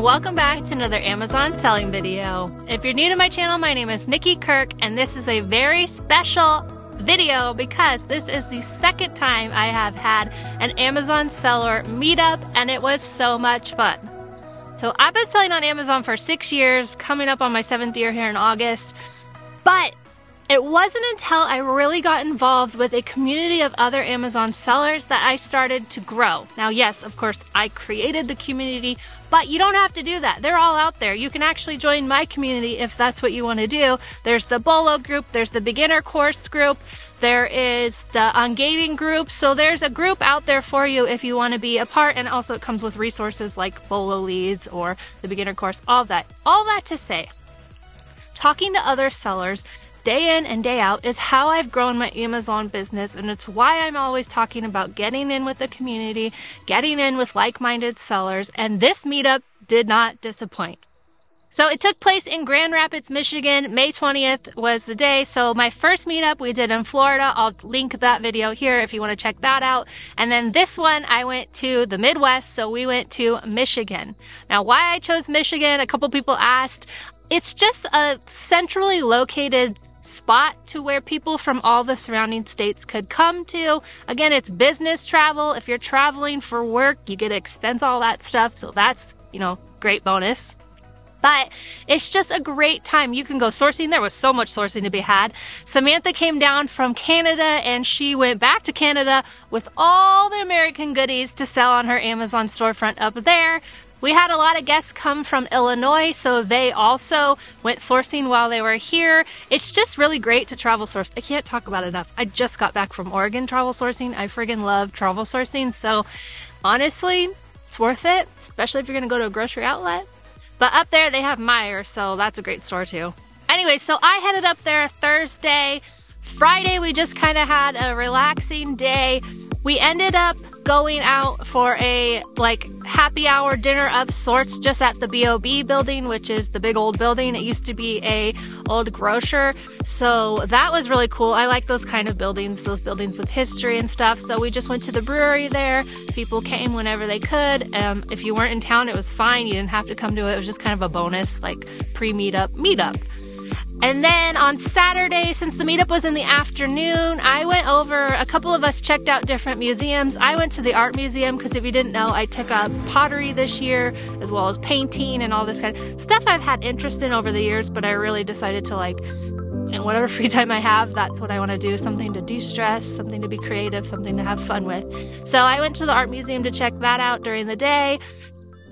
welcome back to another Amazon selling video. If you're new to my channel, my name is Nikki Kirk, and this is a very special video because this is the second time I have had an Amazon seller meetup, and it was so much fun. So I've been selling on Amazon for 6 years, coming up on my 7th year here in August, but it wasn't until I really got involved with a community of other Amazon sellers that I started to grow. Now, yes, of course, I created the community, but you don't have to do that. They're all out there. You can actually join my community if that's what you want to do. There's the Bolo group, there's the beginner course group, there is the UNGATED group. So there's a group out there for you if you want to be a part, and also it comes with resources like Bolo leads or the beginner course, all that. All that to say, talking to other sellers day in and day out is how I've grown my Amazon business, and it's why I'm always talking about getting in with the community, getting in with like-minded sellers, and this meetup did not disappoint. So it took place in Grand Rapids, Michigan. May 20th was the day. So my first meetup we did in Florida. I'll link that video here if you want to check that out. And then this one I went to the Midwest, so we went to Michigan. Now, why I chose Michigan, a couple people asked. It's just a centrally located spot to where people from all the surrounding states could come to. Again, it's business travel. If you're traveling for work, you get to expense all that stuff, so that's, great bonus. But it's just a great time. You can go sourcing. There was so much sourcing to be had. Samantha came down from Canada, and she went back to Canada with all the American goodies to sell on her Amazon storefront up there. We had a lot of guests come from Illinois, so they also went sourcing while they were here. It's just really great to travel source. I can't talk about it enough. I just got back from Oregon travel sourcing. I friggin' love travel sourcing, so honestly, it's worth it, especially if you're gonna go to a grocery outlet. But up there, they have Meijer, so that's a great store too. Anyway, so I headed up there Thursday. Friday, we just kind of had a relaxing day. We ended up going out for a happy hour dinner of sorts just at the B.O.B. building, which is the big old building. It used to be a old grocer, so that was really cool. I like those kind of buildings, those buildings with history and stuff. So we just went to the brewery there. People came whenever they could. If you weren't in town, it was fine. You didn't have to come to it. It was just kind of a bonus, pre-meetup meetup. And then on Saturday, since the meetup was in the afternoon, I went over, a couple of us checked out different museums. I went to the art museum because if you didn't know, I took up pottery this year, as well as painting and all this kind of stuff I've had interest in over the years, but I really decided to in whatever free time I have, that's what I want to do, something to de-stress, something to be creative, something to have fun with. So I went to the art museum to check that out during the day.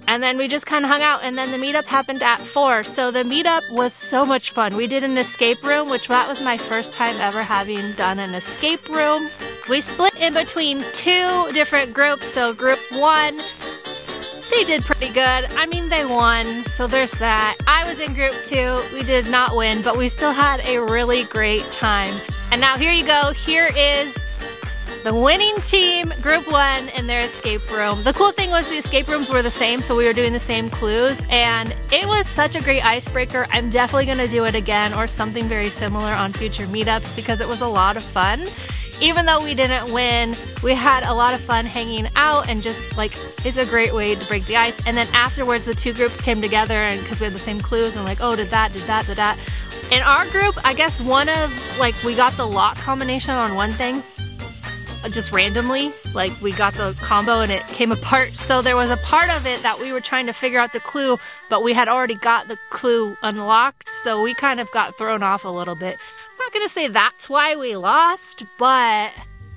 And then we just kind of hung out, and then the meetup happened at 4. So the meetup was so much fun. We did an escape room, which that was my first time ever having done an escape room. We split in between 2 different groups. So group 1, they did pretty good. I mean, they won, so there's that. I was in group 2. We did not win, but we still had a really great time. And now here you go. Here is the winning team, group 1, in their escape room. The cool thing was the escape rooms were the same, so we were doing the same clues, and it was such a great icebreaker. I'm definitely gonna do it again or something very similar on future meetups because it was a lot of fun. Even though we didn't win, we had a lot of fun hanging out, and just it's a great way to break the ice. And then afterwards, the 2 groups came together, and because we had the same clues, and oh, did that. In our group, I guess one of, we got the lock combination on one thing, just randomly, we got the combo and it came apart. So there was a part of it that we were trying to figure out the clue, but we had already got the clue unlocked, so we kind of got thrown off a little bit. I'm not gonna say that's why we lost, but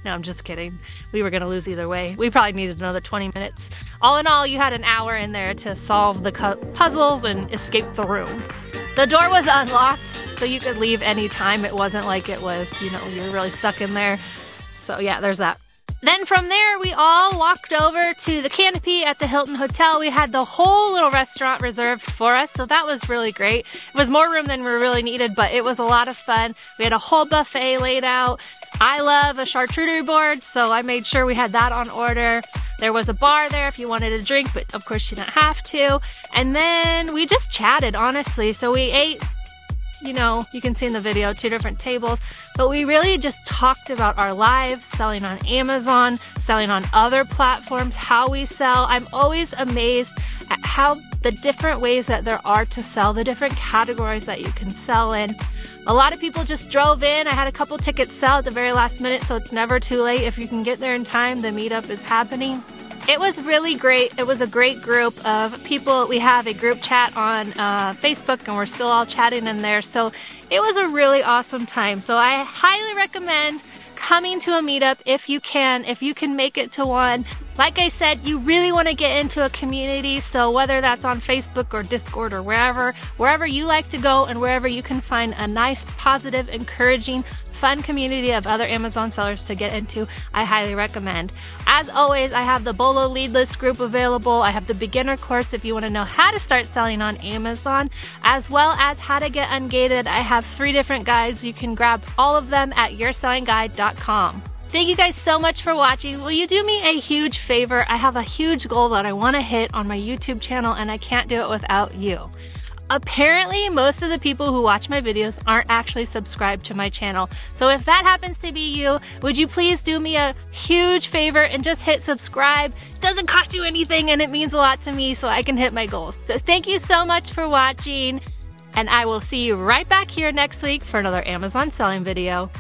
no, I'm just kidding. We were gonna lose either way. We probably needed another 20 minutes. All in all, you had an hour in there to solve the puzzles and escape the room. The door was unlocked, so you could leave any time. It wasn't like it was, you were really stuck in there. So yeah, there's that. Then from there, we all walked over to the Canopy at the Hilton Hotel. We had the whole little restaurant reserved for us, so that was really great. It was more room than we really needed, but it was a lot of fun. We had a whole buffet laid out. I love a charcuterie board, so I made sure we had that on order. There was a bar there if you wanted a drink, but of course you didn't have to. And then we just chatted, honestly. So we ate you know, you can see in the video, 2 different tables, but we really just talked about our lives, selling on Amazon, selling on other platforms, how we sell. I'm always amazed at how the different ways that there are to sell, the different categories that you can sell in. A lot of people just drove in. I had a couple tickets sell at the very last minute, so it's never too late. If you can get there in time, the meetup is happening. It was really great. It was a great group of people. We have a group chat on Facebook, and we're still all chatting in there. So it was a really awesome time. So I highly recommend coming to a meetup if you can make it to one. Like I said, you really want to get into a community, so whether that's on Facebook or Discord or wherever you like to go and wherever you can find a nice, positive, encouraging, fun community of other Amazon sellers to get into, I highly recommend. As always, I have the Bolo lead list group available. I have the beginner course if you want to know how to start selling on Amazon, as well as how to get ungated. I have 3 different guides. You can grab all of them at yoursellingguide.com. Thank you guys so much for watching. Will you do me a huge favor? I have a huge goal that I want to hit on my YouTube channel, and I can't do it without you. Apparently, most of the people who watch my videos aren't actually subscribed to my channel. So if that happens to be you, would you please do me a huge favor and just hit subscribe? It doesn't cost you anything, and it means a lot to me so I can hit my goals. So thank you so much for watching, and I will see you right back here next week for another Amazon selling video.